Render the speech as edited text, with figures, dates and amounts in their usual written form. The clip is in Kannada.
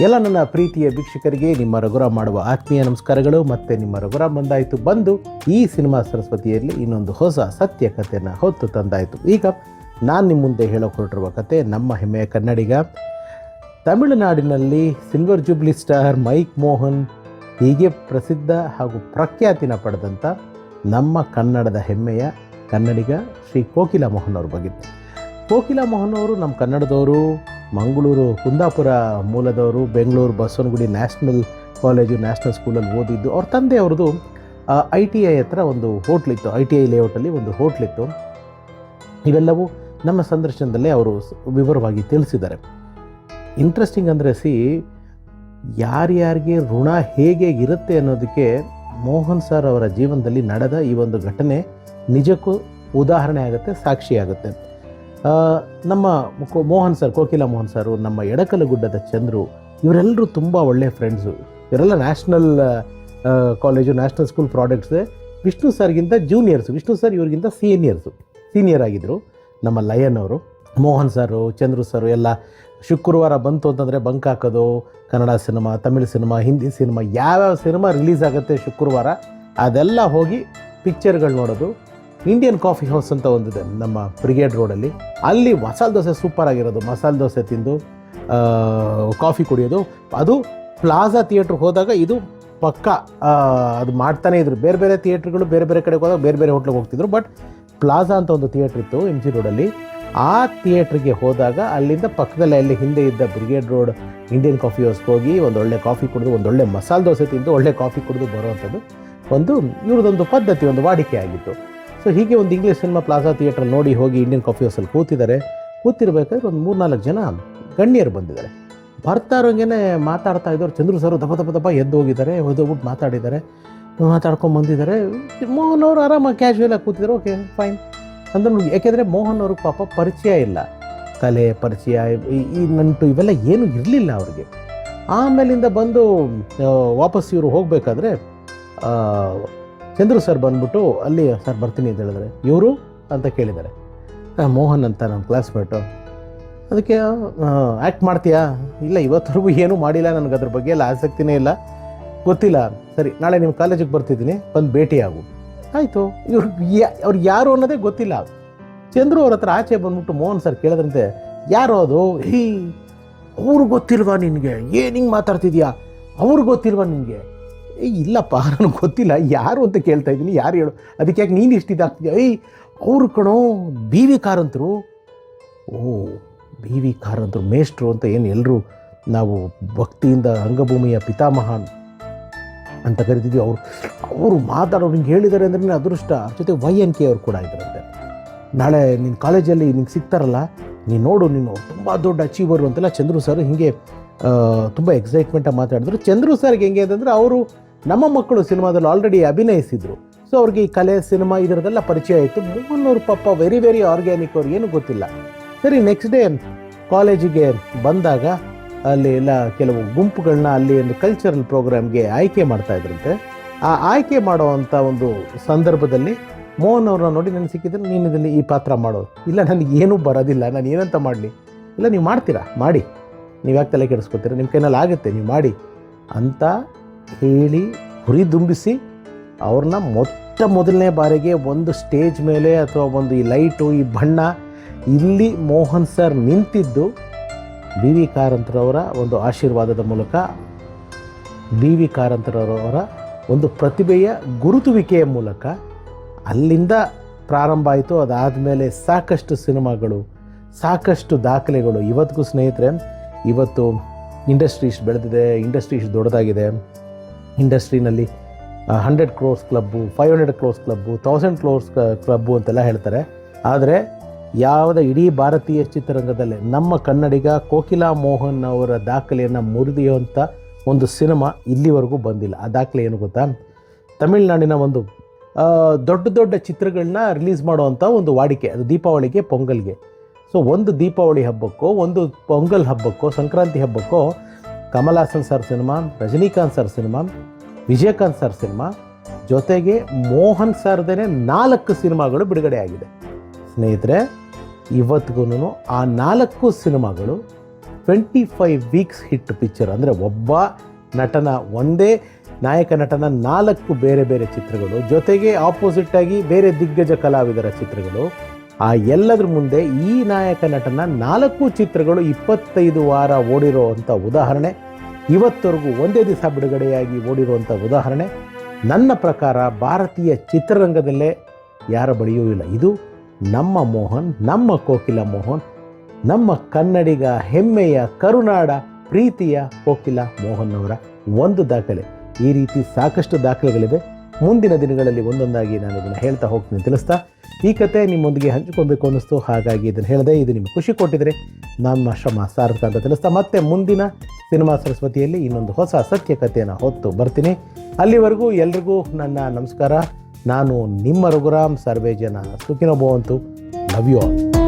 ಎಲ್ಲ ನನ್ನ ಪ್ರೀತಿಯ ವೀಕ್ಷಕರಿಗೆ ನಿಮ್ಮ ರಘುರಾಮ್ ಮಾಡುವ ಆತ್ಮೀಯ ನಮಸ್ಕಾರಗಳು. ಮತ್ತು ನಿಮ್ಮ ರಘುರಾಮ್ ಬಂದು ಈ ಸಿನಿಮಾ ಸರಸ್ವತಿಯಲ್ಲಿ ಇನ್ನೊಂದು ಹೊಸ ಸತ್ಯ ಕಥೆಯನ್ನು ಹೊತ್ತು ತಂದಾಯಿತು. ಈಗ ನಾನು ನಿಮ್ಮ ಮುಂದೆ ಹೇಳೋಕೆ ಹೊರಟಿರುವ ಕತೆ ನಮ್ಮ ಹೆಮ್ಮೆಯ ಕನ್ನಡಿಗ, ತಮಿಳುನಾಡಿನಲ್ಲಿ silver jubilee star Mike Mohan ಹೀಗೆ ಪ್ರಸಿದ್ಧ ಹಾಗೂ ಪ್ರಖ್ಯಾತಿನ ಪಡೆದಂಥ ನಮ್ಮ ಕನ್ನಡದ ಹೆಮ್ಮೆಯ ಕನ್ನಡಿಗ ಶ್ರೀ ಕೋಕಿಲ ಮೋಹನ್ ಅವ್ರ ಬಗ್ಗೆ. ಕೋಕಿಲ ಮೋಹನ್ ಅವರು ನಮ್ಮ ಕನ್ನಡದವರು, ಮಂಗಳೂರು ಕುಂದಾಪುರ ಮೂಲದವರು, Bengaluru Basavanagudi national college national ಸ್ಕೂಲಲ್ಲಿ ಓದಿದ್ದು. ಅವ್ರ ತಂದೆ ಅವ್ರದ್ದು ITI ಹತ್ರ ಒಂದು ಹೋಟ್ಲಿತ್ತು, ITI ಲೇಔಟಲ್ಲಿ ಒಂದು ಹೋಟ್ಲಿತ್ತು. ಇವೆಲ್ಲವೂ ನಮ್ಮ ಸಂದರ್ಶನದಲ್ಲೇ ಅವರು ವಿವರವಾಗಿ ತಿಳಿಸಿದ್ದಾರೆ. ಇಂಟ್ರೆಸ್ಟಿಂಗ್ ಅಂದರೆ ಯಾರ್ಯಾರಿಗೆ ಋಣ ಹೇಗೆ ಇರುತ್ತೆ ಅನ್ನೋದಕ್ಕೆ ಮೋಹನ್ ಸರ್ ಅವರ ಜೀವನದಲ್ಲಿ ನಡೆದ ಈ ಒಂದು ಘಟನೆ ನಿಜಕ್ಕೂ ಉದಾಹರಣೆ ಆಗುತ್ತೆ, ಸಾಕ್ಷಿಯಾಗುತ್ತೆ. ನಮ್ಮ ಮೋಹನ್ ಸರ್, ಕೋಕಿಲ ಮೋಹನ್ ಸರು, ನಮ್ಮ ಎಡಕಲಗುಡ್ಡದ ಚಂದ್ರು, ಇವರೆಲ್ಲರೂ ತುಂಬ ಒಳ್ಳೆಯ ಫ್ರೆಂಡ್ಸು. ಇವರೆಲ್ಲ national college national school products. Vishnu ಸರ್ಗಿಂತ ಜೂನಿಯರ್ಸು, ವಿಷ್ಣು ಸರ್ ಇವ್ರಿಗಿಂತ ಸೀನಿಯರ್ ಆಗಿದ್ದರು. ನಮ್ಮ ಲಯನ್ ಅವರು, ಮೋಹನ್ ಸರು, ಚಂದ್ರು ಸರು ಎಲ್ಲ ಶುಕ್ರವಾರ ಬಂತು ಅಂತಂದರೆ ಬಂಕ್ ಹಾಕೋದು. Kannada cinema, Tamil cinema, Hindi cinema, ಯಾವ್ಯಾವ ಸಿನಿಮಾ ರಿಲೀಸ್ ಆಗುತ್ತೆ ಶುಕ್ರವಾರ ಅದೆಲ್ಲ ಹೋಗಿ ಪಿಕ್ಚರ್ಗಳು ನೋಡೋದು. ಇಂಡಿಯನ್ ಕಾಫಿ ಹೌಸ್ ಅಂತ ಒಂದಿದೆ ನಮ್ಮ ಬ್ರಿಗೇಡ್ ರೋಡಲ್ಲಿ, ಅಲ್ಲಿ ಮಸಾಲೆ ದೋಸೆ ಸೂಪರ್ ಆಗಿರೋದು. ಮಸಾಲೆ ದೋಸೆ ತಿಂದು ಕಾಫಿ ಕುಡಿಯೋದು. ಅದು ಪ್ಲಾಜಾ ಥಿಯೇಟ್ರಿಗೆ ಹೋದಾಗ ಇದು ಪಕ್ಕ ಅದು ಮಾಡ್ತಾನೇ ಇದ್ರು. ಬೇರೆ ಬೇರೆ ಥಿಯೇಟ್ರ್ಗಳು ಬೇರೆ ಬೇರೆ ಕಡೆಗೆ ಹೋದಾಗ ಬೇರೆ ಬೇರೆ ಹೋಟ್ಲಿಗೆ ಹೋಗ್ತಿದ್ರು. ಬಟ್ ಪ್ಲಾಜಾ ಅಂತ ಒಂದು ಥಿಯೇಟ್ರ್ ಇತ್ತು MG ರೋಡಲ್ಲಿ. ಆ ಥಿಯೇಟ್ರಿಗೆ ಹೋದಾಗ ಅಲ್ಲಿಂದ ಪಕ್ಕದಲ್ಲೇ ಅಲ್ಲಿ ಹಿಂದೆ ಇದ್ದ ಬ್ರಿಗೇಡ್ ರೋಡ್ ಇಂಡಿಯನ್ ಕಾಫಿ ಹೌಸ್ಗೆ ಹೋಗಿ ಒಂದೊಳ್ಳೆ ಕಾಫಿ ಕುಡಿದು, ಒಂದೊಳ್ಳೆ ಮಸಾಲೆ ದೋಸೆ ತಿಂದು, ಒಳ್ಳೆ ಕಾಫಿ ಕುಡಿದು ಬರೋವಂಥದ್ದು ಒಂದು ಇವ್ರದ್ದೊಂದು ಪದ್ಧತಿ, ಒಂದು ವಾಡಿಕೆ ಆಗಿತ್ತು. ಸೊ ಹೀಗೆ ಒಂದು ಇಂಗ್ಲೀಷ್ ಸಿನಿಮಾ ಪ್ಲಾಜಾ ಥಿಯೇಟ್ರ್ ನೋಡಿ ಹೋಗಿ ಇಂಡಿಯನ್ ಕಾಫಿ ಹೌಸಲ್ಲಿ ಕೂತಿರ್ಬೇಕಾದ್ರೆ ಒಂದು 3-4 ಜನ ಗಣ್ಯರು ಬಂದಿದ್ದಾರೆ. ಬರ್ತಾ ಇರೋಂಗೆ ಮಾತಾಡ್ತಾ ಇದ್ದವ್ರು. ಚಂದ್ರು ಸರು ದಪ್ಪ ಎದ್ದು ಹೋಗಿದ್ದಾರೆ, ಹೋಗ್ಬಿಟ್ಟು ಮಾತಾಡ್ಕೊಂಡು ಬಂದಿದ್ದಾರೆ. ಮೋಹನ್ ಅವರು ಆರಾಮಾಗಿ ಕ್ಯಾಶುವಲಾಗಿ ಕೂತಿದ್ದಾರೆ. ಓಕೆ ಫೈನ್ ಅಂದ್ರೆ, ಯಾಕೆಂದರೆ ಮೋಹನ್ ಅವ್ರಿಗೆ ಪಾಪ ಪರಿಚಯ ಇಲ್ಲ, ಕಲೆ ಪರಿಚಯ, ಈ ನಂಟು ಇವೆಲ್ಲ ಏನೂ ಇರಲಿಲ್ಲ ಅವ್ರಿಗೆ. ಆಮೇಲಿಂದ ಬಂದು ವಾಪಸ್ ಇವರು ಹೋಗಬೇಕಾದ್ರೆ ಚಂದ್ರು ಸರ್ ಬಂದ್ಬಿಟ್ಟು ಅಲ್ಲಿ ಸರ್ ಬರ್ತೀನಿ ಅಂತ ಹೇಳಿದ್ರೆ, ಇವರು ಅಂತ ಕೇಳಿದ್ದಾರೆ. ಮೋಹನ್ ಅಂತ ನಮ್ಮ ಕ್ಲಾಸ್ಮೇಟು. ಅದಕ್ಕೆ ಆ್ಯಕ್ಟ್ ಮಾಡ್ತೀಯಾ? ಇಲ್ಲ, ಇವತ್ತರೆಗೂ ಏನೂ ಮಾಡಿಲ್ಲ, ನನಗೆ ಅದ್ರ ಬಗ್ಗೆ ಎಲ್ಲ ಆಸಕ್ತಿನೇ ಇಲ್ಲ, ಗೊತ್ತಿಲ್ಲ. ಸರಿ, ನಾಳೆ ನಿಮ್ಮ ಕಾಲೇಜಿಗೆ ಬರ್ತಿದ್ದೀನಿ, ಬಂದು ಭೇಟಿಯಾಗು. ಆಯಿತು. ಅವ್ರಿಗೆ ಯಾರು ಅನ್ನೋದೇ ಗೊತ್ತಿಲ್ಲ. ಚಂದ್ರು ಅವ್ರ ಹತ್ರ ಆಚೆ ಬಂದ್ಬಿಟ್ಟು ಮೋಹನ್ ಸರ್ ಕೇಳಿದ್ರಂತೆ, ಯಾರೋ ಅದು? ಅವ್ರು ಗೊತ್ತಿಲ್ವಾ ನಿನಗೆ? ಏನು ಹಿಂಗೆ ಮಾತಾಡ್ತಿದ್ಯಾ? ಅವ್ರು ಗೊತ್ತಿಲ್ವಾ ನಿನಗೆ? ಇಲ್ಲಪ್ಪ, ನನಗೆ ಗೊತ್ತಿಲ್ಲ, ಯಾರು ಅಂತ ಕೇಳ್ತಾ ಇದ್ದೀನಿ, ಯಾರು ಹೇಳು, ಅದಕ್ಕೆ ಯಾಕೆ ನೀನು ಇಷ್ಟು ಇದಾಗ್ತಿದ್ಯಾ? ಅವ್ರು ಕಣೋ BV ಕಾರಂತರು. ಓ, BV ಕಾರಂತರು ಮೇಷ್ಟ್ರು ಅಂತ ಏನು ಎಲ್ಲರೂ ನಾವು ಭಕ್ತಿಯಿಂದ ರಂಗಭೂಮಿಯ ಪಿತಾಮಹ ಅಂತ ಕರಿತಿದ್ವಿ. ಅವರು ಮಾತಾಡೋರು ಹಿಂಗೆ ಹೇಳಿದ್ದಾರೆ ಅಂದರೆ ಅದೃಷ್ಟ. ಜೊತೆ YNK ಅವ್ರು ಕೂಡ ಇದ್ದಾರಂತೆ. ನಾಳೆ ನಿನ್ನ ಕಾಲೇಜಲ್ಲಿ ನಿಂಗೆ ಸಿಗ್ತಾರಲ್ಲ, ನೀನು ನೋಡು, ನೀನು ತುಂಬ ದೊಡ್ಡ ಅಚೀವರು ಅಂತೆಲ್ಲ ಚಂದ್ರು ಸರ್ ಹೀಗೆ ತುಂಬ ಎಕ್ಸೈಟ್ಮೆಂಟಾಗಿ ಮಾತಾಡಿದ್ರು. ಚಂದ್ರು ಸರ್ಗೆ ಹೆಂಗೆ ಅಂತಂದರೆ, ಅವರು ನಮ್ಮ ಮಕ್ಕಳು ಸಿನಿಮಾದಲ್ಲಿ ಆಲ್ರೆಡಿ ಅಭಿನಯಿಸಿದರು. ಸೊ ಅವ್ರಿಗೆ ಈ ಕಲೆ, ಸಿನಿಮಾ ಇದರದೆಲ್ಲ ಪರಿಚಯ ಆಯಿತು. ಮೋಹನ್ ಅವರು ಪಾಪ ವೆರಿ ಆರ್ಗ್ಯಾನಿಕ್, ಅವ್ರಿಗೆ ಏನೂ ಗೊತ್ತಿಲ್ಲ. ಸರಿ, ನೆಕ್ಸ್ಟ್ ಡೇ ಕಾಲೇಜಿಗೆ ಬಂದಾಗ ಅಲ್ಲಿ ಎಲ್ಲ ಕೆಲವು ಗುಂಪುಗಳನ್ನ ಅಲ್ಲಿ ಒಂದು ಕಲ್ಚರಲ್ ಪ್ರೋಗ್ರಾಮ್ಗೆ ಆಯ್ಕೆ ಮಾಡ್ತಾಯಿದ್ರಂತೆ. ಆ ಆಯ್ಕೆ ಮಾಡೋವಂಥ ಒಂದು ಸಂದರ್ಭದಲ್ಲಿ ಮೋಹನ್ ಅವ್ರನ್ನ ನೋಡಿ ನನಗೆ ಸಿಕ್ಕಿದ್ರೆ, ನೀನು ಇದರಲ್ಲಿ ಈ ಪಾತ್ರ ಮಾಡೋದು. ಇಲ್ಲ, ನನಗೆ ಏನೂ ಬರೋದಿಲ್ಲ, ನಾನು ಏನಂತ ಮಾಡಲಿ? ಇಲ್ಲ, ನೀವು ಮಾಡ್ತೀರಾ, ಮಾಡಿ, ನೀವು ಯಾಕೆ ತಲೆ ಕೆಡಿಸ್ಕೊತೀರ, ನಿಮ್ಮ ಕೈನಲ್ಲಿ ಆಗುತ್ತೆ, ನೀವು ಮಾಡಿ ಅಂತ ಹೇಳಿ ಹುರಿದುಂಬಿಸಿ ಅವ್ರನ್ನ ಮೊದಲನೇ ಬಾರಿಗೆ ಒಂದು ಸ್ಟೇಜ್ ಮೇಲೆ ಅಥವಾ ಒಂದು ಈ ಲೈಟು, ಈ ಬಣ್ಣ, ಇಲ್ಲಿ ಮೋಹನ್ ಸರ್ ನಿಂತಿದ್ದು BV ಕಾರಂತರವರ ಒಂದು ಆಶೀರ್ವಾದದ ಮೂಲಕ, BV ಕಾರಂತರವರ ಒಂದು ಪ್ರತಿಭೆಯ ಗುರುತುವಿಕೆಯ ಮೂಲಕ ಅಲ್ಲಿಂದ ಪ್ರಾರಂಭ ಆಯಿತು. ಅದಾದಮೇಲೆ ಸಾಕಷ್ಟು ಸಿನಿಮಾಗಳು, ಸಾಕಷ್ಟು ದಾಖಲೆಗಳು. ಇವತ್ತಿಗೂ ಸ್ನೇಹಿತರೆ, ಇವತ್ತು ಇಂಡಸ್ಟ್ರಿ ಇಷ್ಟು ಬೆಳೆದಿದೆ, ಇಂಡಸ್ಟ್ರಿ ಇಷ್ಟು ದೊಡ್ಡದಾಗಿದೆ. ಇಂಡಸ್ಟ್ರಿನಲ್ಲಿ 100 crores club, 500 crores club, 1000 crores club ಅಂತೆಲ್ಲ ಹೇಳ್ತಾರೆ. ಆದರೆ ಯಾವುದೇ ಇಡೀ ಭಾರತೀಯ ಚಿತ್ರರಂಗದಲ್ಲೇ ನಮ್ಮ ಕನ್ನಡಿಗ ಕೋಕಿಲ ಮೋಹನ್ ಅವರ ದಾಖಲೆಯನ್ನು ಮುರಿದಿಯುವಂಥ ಒಂದು ಸಿನಿಮಾ ಇಲ್ಲಿವರೆಗೂ ಬಂದಿಲ್ಲ. ಆ ದಾಖಲೆ ಏನು ಗೊತ್ತಾ? ತಮಿಳುನಾಡಿನ ಒಂದು ದೊಡ್ಡ ಚಿತ್ರಗಳನ್ನ ರಿಲೀಸ್ ಮಾಡುವಂಥ ಒಂದು ವಾಡಿಕೆ, ಅದು ದೀಪಾವಳಿಗೆ, ಪೊಂಗಲ್ಗೆ. ಸೊ ಒಂದು ದೀಪಾವಳಿ ಹಬ್ಬಕ್ಕೋ, ಒಂದು ಪೊಂಗಲ್ ಹಬ್ಬಕ್ಕೋ, ಸಂಕ್ರಾಂತಿ ಹಬ್ಬಕ್ಕೋ Kamal Haasan sir cinema, Rajinikanth sir cinema, Vijayakanth sir cinema, ಜೊತೆಗೆ ಮೋಹನ್ ಸರ್ದೇ 4 ಸಿನಿಮಾಗಳು ಬಿಡುಗಡೆ ಆಗಿದೆ. ಸ್ನೇಹಿತರೆ, ಇವತ್ತಿಗೂ ಆ 4 ಸಿನಿಮಾಗಳು 25 ವೀಕ್ಸ್ ಹಿಟ್ ಪಿಕ್ಚರ್. ಅಂದರೆ ಒಬ್ಬ ನಟನ, ಒಂದೇ ನಾಯಕ ನಟನ 4 ಬೇರೆ ಬೇರೆ ಚಿತ್ರಗಳು, ಜೊತೆಗೆ ಆಪೋಸಿಟ್ಟಾಗಿ ಬೇರೆ ದಿಗ್ಗಜ ಕಲಾವಿದರ ಚಿತ್ರಗಳು, ಆ ಎಲ್ಲದ್ರ ಮುಂದೆ ಈ ನಾಯಕ ನಟನ 4 ಚಿತ್ರಗಳು 25 ವಾರ ಓಡಿರೋವಂಥ ಉದಾಹರಣೆ, ಇವತ್ತವರೆಗೂ ಒಂದೇ ದಿವಸ ಬಿಡುಗಡೆಯಾಗಿ ಓಡಿರುವಂಥ ಉದಾಹರಣೆ ನನ್ನ ಪ್ರಕಾರ ಭಾರತೀಯ ಚಿತ್ರರಂಗದಲ್ಲೇ ಯಾರ ಬಳಿಯೂ ಇಲ್ಲ. ಇದು ನಮ್ಮ ಮೋಹನ್, ನಮ್ಮ ಕೋಕಿಲ ಮೋಹನ್, ನಮ್ಮ ಕನ್ನಡಿಗ ಹೆಮ್ಮೆಯ ಕರುನಾಡ ಪ್ರೀತಿಯ ಕೋಕಿಲ ಮೋಹನ್ ಅವರ ಒಂದು ದಾಖಲೆ. ಈ ರೀತಿ ಸಾಕಷ್ಟು ದಾಖಲೆಗಳಿದೆ. ಮುಂದಿನ ದಿನಗಳಲ್ಲಿ ಒಂದೊಂದಾಗಿ ನಾನು ಇದನ್ನು ಹೇಳ್ತಾ ಹೋಗ್ತೀನಿ ತಿಳಿಸ್ತಾ, ಈ ಕತೆ ನಿಮ್ಮೊಂದಿಗೆ ಹಂಚಿಕೊಳ್ಬೇಕು ಅನ್ನಿಸ್ತು, ಹಾಗಾಗಿ ಇದನ್ನು ಹೇಳಿದೆ. ಇದು ನಿಮಗೆ ಖುಷಿ ಕೊಟ್ಟಿದ್ರೆ ನಮ್ಮ ಶ್ರಮ ಸಾರ್ಥಕ ಅಂತ ತಿಳಿಸ್ತಾ, ಮತ್ತೆ ಮುಂದಿನ ಸಿನಿಮಾ ಸರಸ್ವತಿಯಲ್ಲಿ ಇನ್ನೊಂದು ಹೊಸ ಸತ್ಯ ಕಥೆಯನ್ನು ಹೊತ್ತು ಬರ್ತೀನಿ. ಅಲ್ಲಿವರೆಗೂ ಎಲ್ರಿಗೂ ನನ್ನ ನಮಸ್ಕಾರ. ನಾನು ನಿಮ್ಮ ರಘುರಾಮ್. ಸರ್ವೇ ಜನ ಸುಖಿನೋ ಭವಂತು. Love you all.